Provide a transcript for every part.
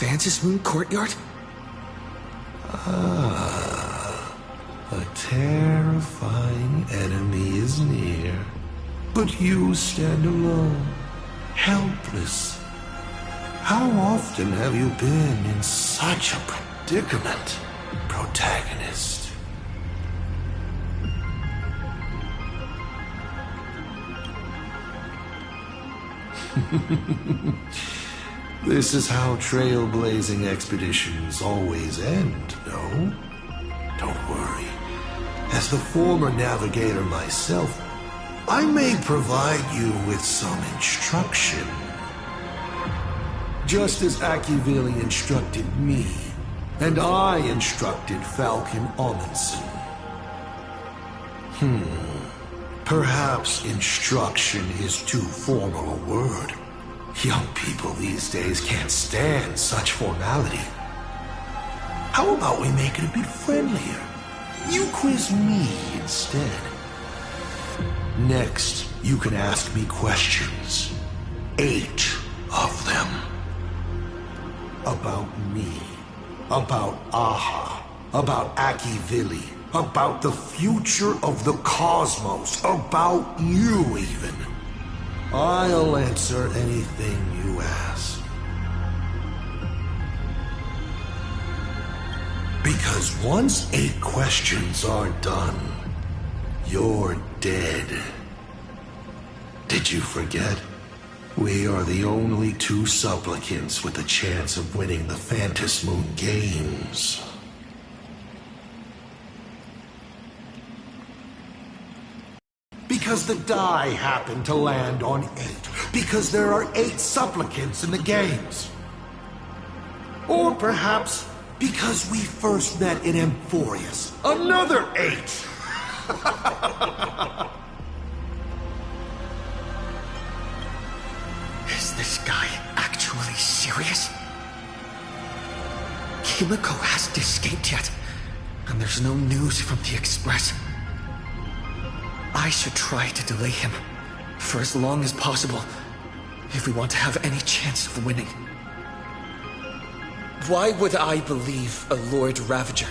Phantasm Moon Courtyard? Ah, a terrifying enemy is near. But you stand alone, helpless. How often have you been in such a predicament, protagonist? This is how trailblazing expeditions always end, no? Don't worry. As the former navigator myself, I may provide you with some instruction. Just as Akivili instructed me, and I instructed Falcon Amundsen. Perhaps instruction is too formal a word. Young people these days can't stand such formality. How about we make it a bit friendlier? You quiz me instead. Next, you can ask me questions. 8 of them. About me. About Aha. About Akivili. About the future of the cosmos. About you, even. I'll answer anything you ask. Because once 8 questions are done, you're dead. Did you forget? We are the only 2 supplicants with a chance of winning the Phantasm Moon Games. Because the die happened to land on 8. Because there are 8 supplicants in the games. Or perhaps because we first met in Emphorius. Another 8! Is this guy actually serious? Kimiko hasn't escaped yet, and there's no news from the Express. I should try to delay him for as long as possible if we want to have any chance of winning. Why would I believe a Lord Ravager?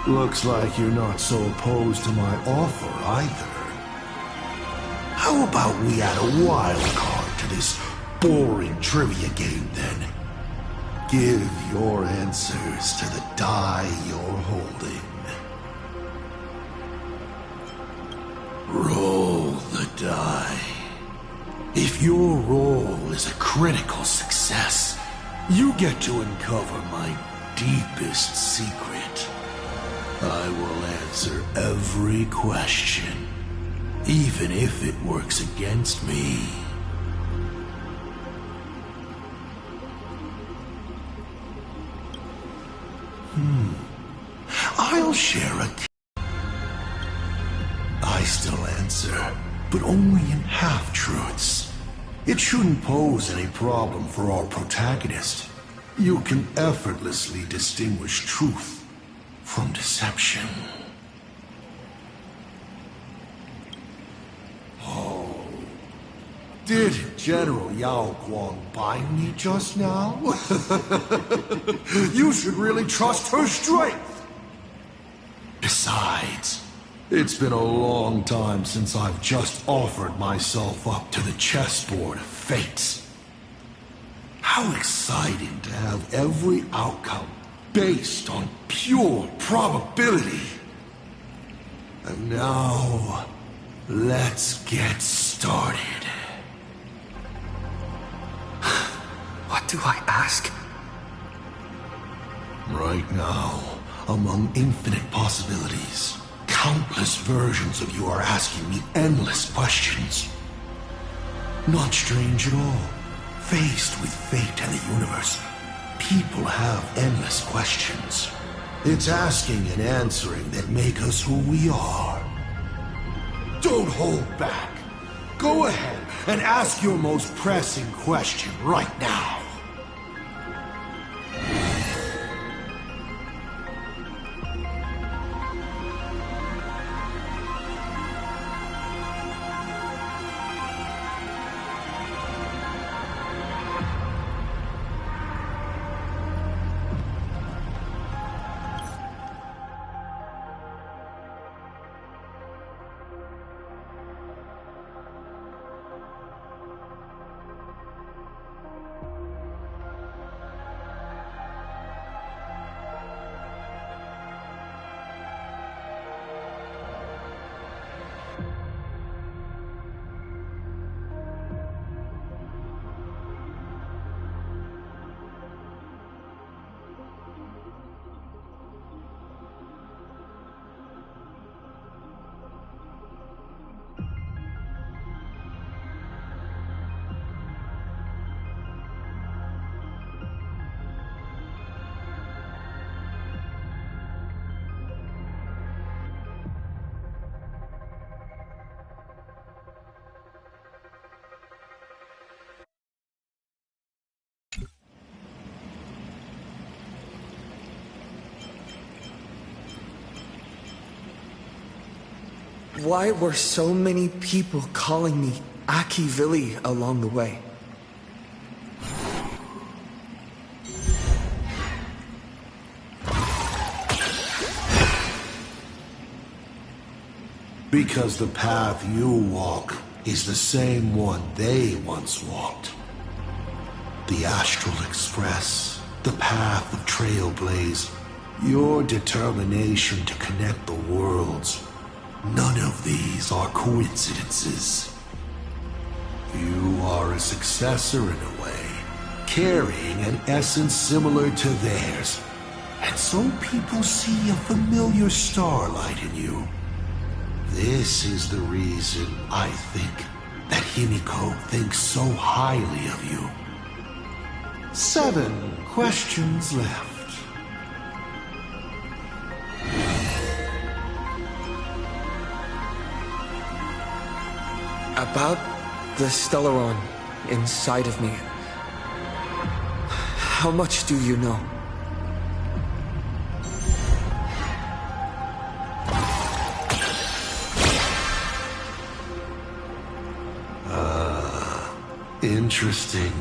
Looks like you're not so opposed to my offer either. How about we add a wild card to this boring trivia game then? Give your answers to the die you're holding. Roll the die. If your roll is a critical success, you get to uncover my deepest secret. I will answer every question, even if it works against me. I'll share a... I still answer, but only in half-truths. It shouldn't pose any problem for our protagonist. You can effortlessly distinguish truth from deception. Oh. Did General Yao Guang bind me just now? You should really trust her strength! Besides, it's been a long time since I've just offered myself up to the chessboard of fates. How exciting to have every outcome based on pure probability. And now, let's get started. What do I ask? Right now, among infinite possibilities, countless versions of you are asking me endless questions. Not strange at all. Faced with fate and the universe, people have endless questions. It's asking and answering that make us who we are. Don't hold back. Go ahead and ask your most pressing question right now. why were so many people calling me Aki Vili along the way? Because the path you walk is the same one they once walked. The Astral Express, the path of Trailblazer, your determination to connect the worlds. None of these are coincidences. You are a successor in a way, carrying an essence similar to theirs. And so people see a familiar starlight in you. This is the reason I think that Himiko thinks so highly of you. 7 questions left. About the Stellaron inside of me. How much do you know? Interesting.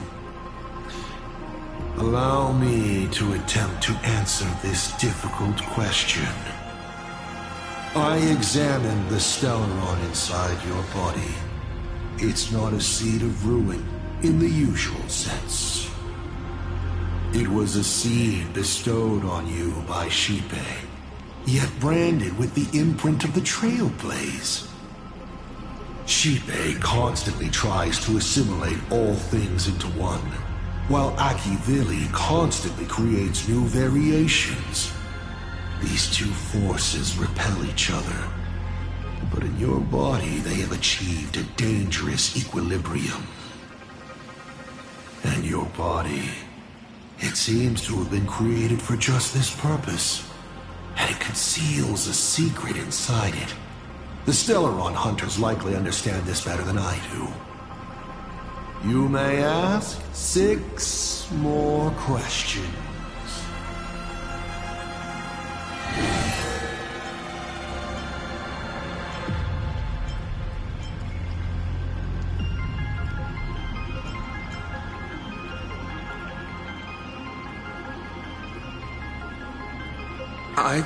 Allow me to attempt to answer this difficult question. I examined the Stellaron inside your body. It's not a seed of ruin in the usual sense. It was a seed bestowed on you by Shippei, yet branded with the imprint of the Trailblazer. Shippei constantly tries to assimilate all things into one, while Aki Vili constantly creates new variations. These two forces repel each other, but in your body they have achieved a dangerous equilibrium. And your body, it seems to have been created for just this purpose, and it conceals a secret inside it. The Stellaron hunters likely understand this better than I do. You may ask 6 more questions. I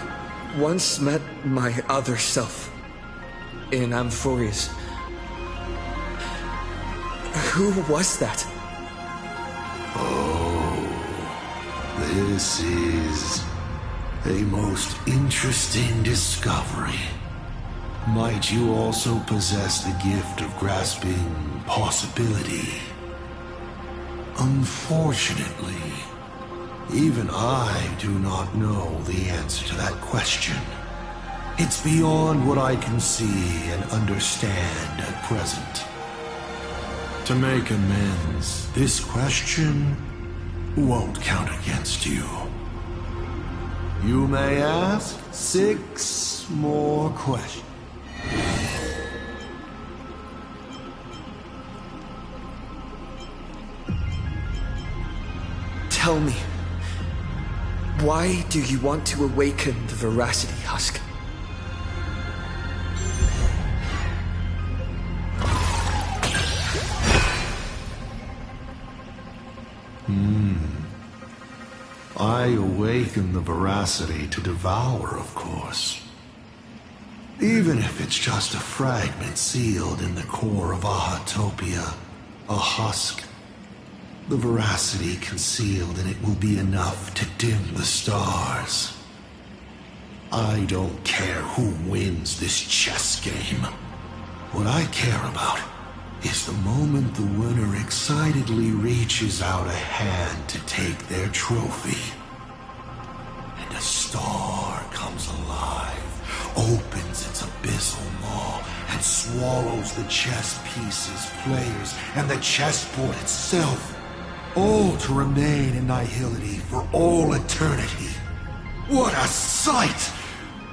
once met my other self in Amphorius. Who was that? Oh, this is a most interesting discovery. Might you also possess the gift of grasping possibility? Unfortunately, even I do not know the answer to that question. It's beyond what I can see and understand at present. To make amends, this question won't count against you. You may ask 6 more questions. Tell me, why do you want to awaken the Veracity Husk? I awaken the Veracity to devour, of course. Even if it's just a fragment sealed in the core of Ahatopia, a husk. The Veracity concealed in it will be enough to dim the stars. I don't care who wins this chess game. What I care about is the moment the winner excitedly reaches out a hand to take their trophy. And a star comes alive, opens its abyssal maw, and swallows the chess pieces, players, and the chessboard itself. All to remain in nihility for all eternity. What a sight!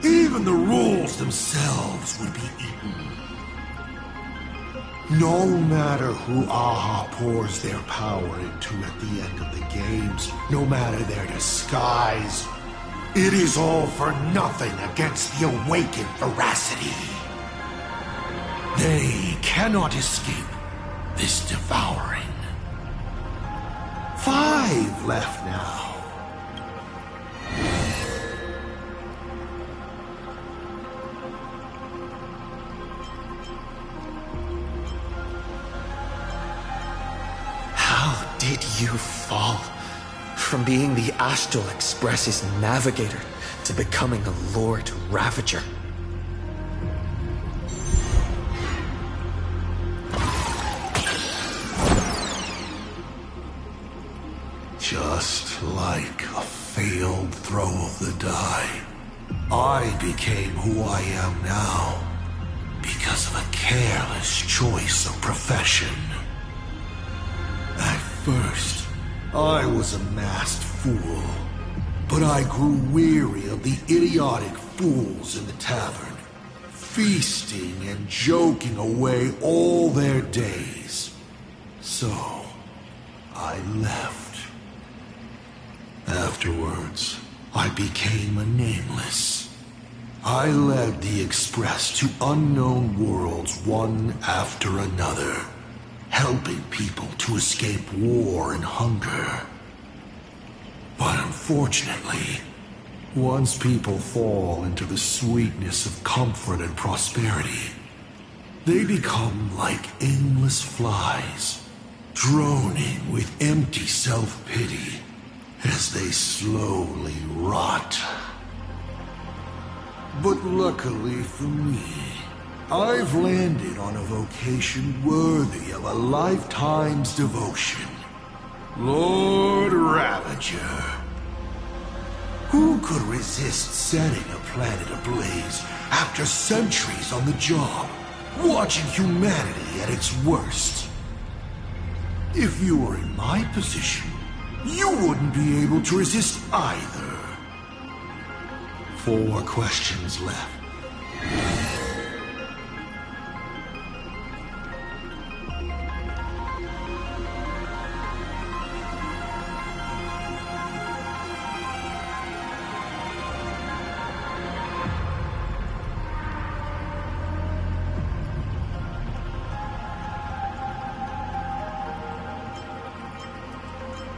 Even the rules themselves would be eaten. No matter who Aha pours their power into at the end of the games, no matter their disguise, it is all for nothing against the awakened Veracity. They cannot escape this devouring. 5 left now. How did you fall from being the Astral Express's navigator to becoming a Lord Ravager? Just like a failed throw of the die, I became who I am now because of a careless choice of profession. At first, I was a masked fool, but I grew weary of the idiotic fools in the tavern, feasting and joking away all their days. So, I left. Afterwards, I became a nameless. I led the Express to unknown worlds one after another, helping people to escape war and hunger. But unfortunately, once people fall into the sweetness of comfort and prosperity, they become like aimless flies, droning with empty self-pity as they slowly rot. But luckily for me, I've landed on a vocation worthy of a lifetime's devotion. Lord Ravager. Who could resist setting a planet ablaze after centuries on the job, watching humanity at its worst? If you were in my position, you wouldn't be able to resist either. 4 questions left.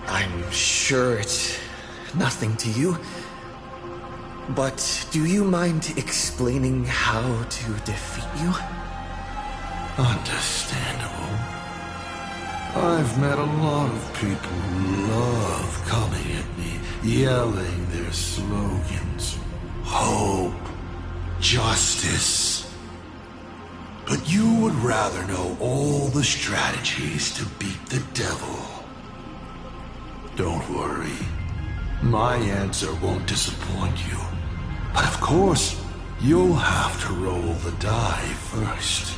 I'm sure it's nothing to you, but do you mind explaining how to defeat you? Understandable. I've met a lot of people who love coming at me, yelling their slogans. Hope. Justice. But you would rather know all the strategies to beat the devil. Don't worry. My answer won't disappoint you. But of course, you'll have to roll the die first.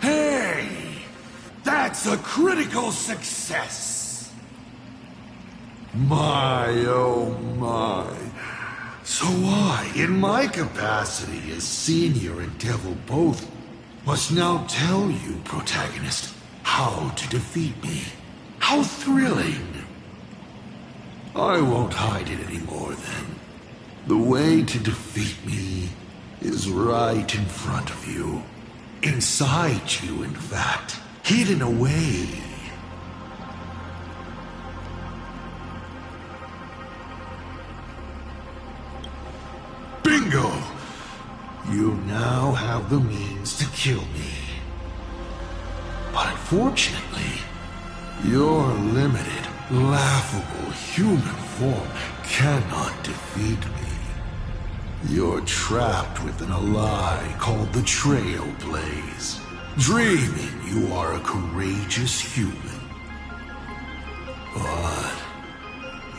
Hey! That's a critical success! My, oh my. So I, in my capacity as Senior and Devil both, must now tell you, protagonist, how to defeat me. How thrilling! I won't hide it anymore then. The way to defeat me is right in front of you. Inside you, in fact. Hidden away. Bingo! You now have the means to kill me. But unfortunately, your limited, laughable human form cannot defeat me. You're trapped within a lie called the Trailblazer, dreaming you are a courageous human. But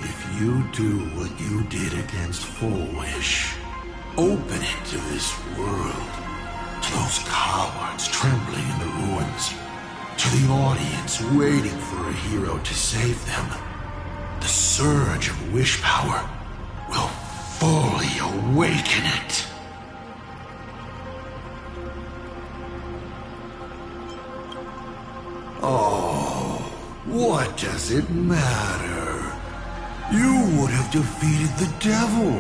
if you do what you did against Full Wish, open it to this world, to those cowards trembling in the ruins, to the audience waiting for a hero to save them, the surge of wish power will fully awaken it. Oh, what does it matter? You would have defeated the devil,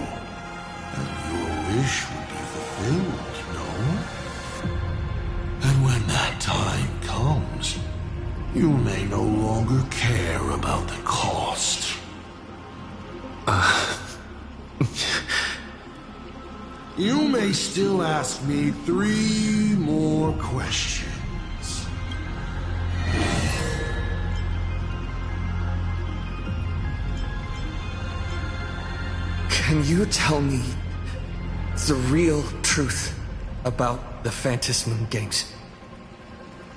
and your wish would be fulfilled, no? And when that time comes, you may no longer care about the cost. You may still ask me 3 more questions. Can you tell me the real truth about the Phantasm Games?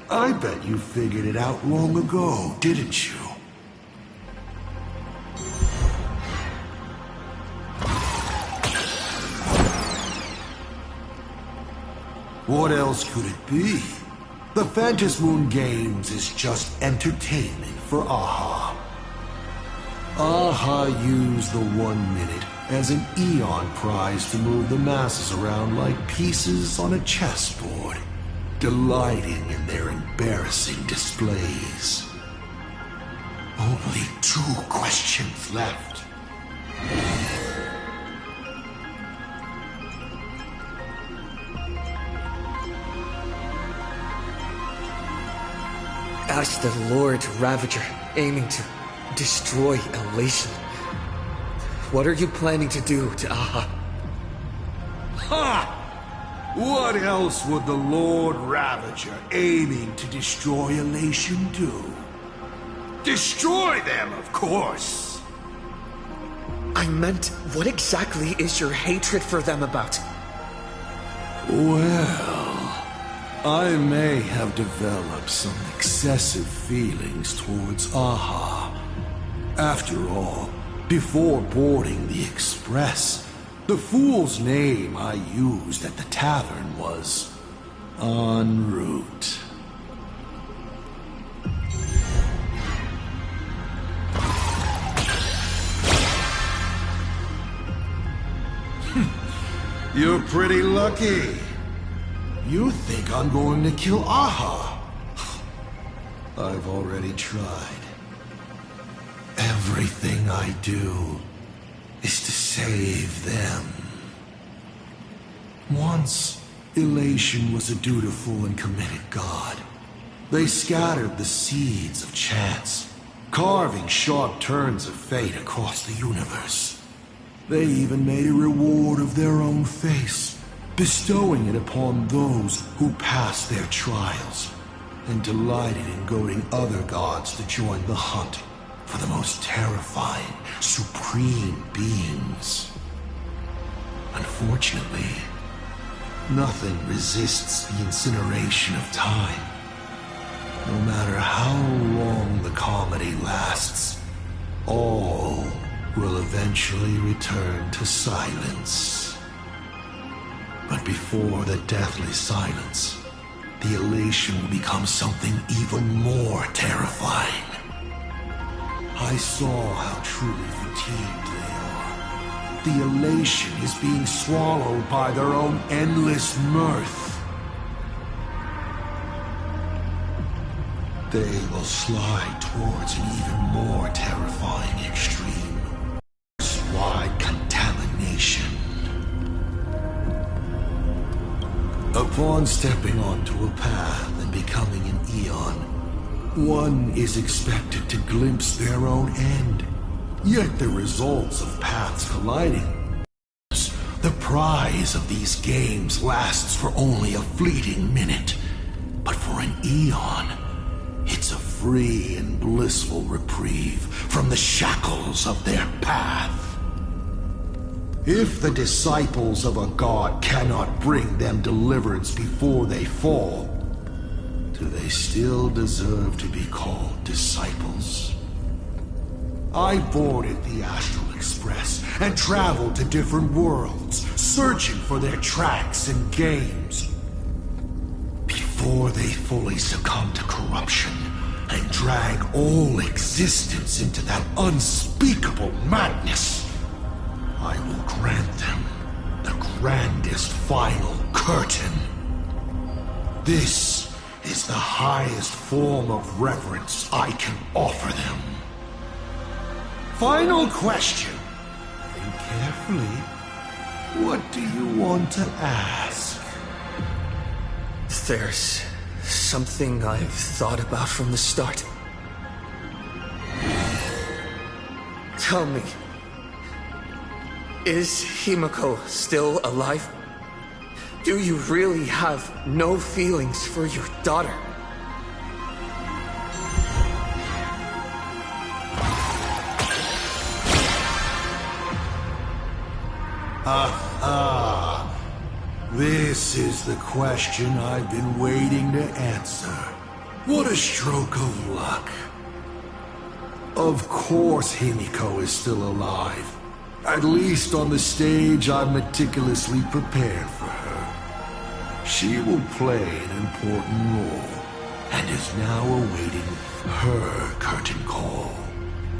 I bet you figured it out long ago, didn't you? What else could it be? The Phantasm Games is just entertainment for Aha. Aha used the 1 minute as an eon prize to move the masses around like pieces on a chessboard, delighting in their embarrassing displays. Only 2 questions left. As the Lord Ravager aiming to destroy Elation, what are you planning to do to Aha? Ha! What else would the Lord Ravager aiming to destroy Elation do? Destroy them, of course! I meant, what exactly is your hatred for them about? Well, I may have developed some excessive feelings towards Aha. After all, before boarding the express, the fool's name I used at the tavern was En route. You're pretty lucky. You think I'm going to kill Aha? I've already tried. Everything I do is to save them. Once, Elation was a dutiful and committed god. They scattered the seeds of chance, carving sharp turns of fate across the universe. They even made a reward of their own face, bestowing it upon those who passed their trials, and delighted in goading other gods to join the hunt for the most terrifying, supreme beings. Unfortunately, nothing resists the incineration of time. No matter how long the comedy lasts, all will eventually return to silence. But before the deathly silence, the elation will become something even more terrifying. I saw how truly fatigued they are. The elation is being swallowed by their own endless mirth. They will slide towards an even more terrifying extreme. Wide contamination. Upon stepping onto a path and becoming an eon, one is expected to glimpse their own end. Yet the results of paths colliding. The prize of these games lasts for only a fleeting minute. But for an eon, it's a free and blissful reprieve from the shackles of their path. If the disciples of a god cannot bring them deliverance before they fall, do they still deserve to be called disciples? I boarded the Astral Express and traveled to different worlds, searching for their tracks and games. Before they fully succumb to corruption and drag all existence into that unspeakable madness, I will grant them the grandest final curtain. This is the highest form of reverence I can offer them. final question. Think carefully. What do you want to ask? There's something I've thought about from the start. Tell me, is Himiko still alive? Do you really have no feelings for your daughter? This is the question I've been waiting to answer. What a stroke of luck. Of course Himiko is still alive. At least on the stage I've meticulously prepared for her. She will play an important role, and is now awaiting her curtain call.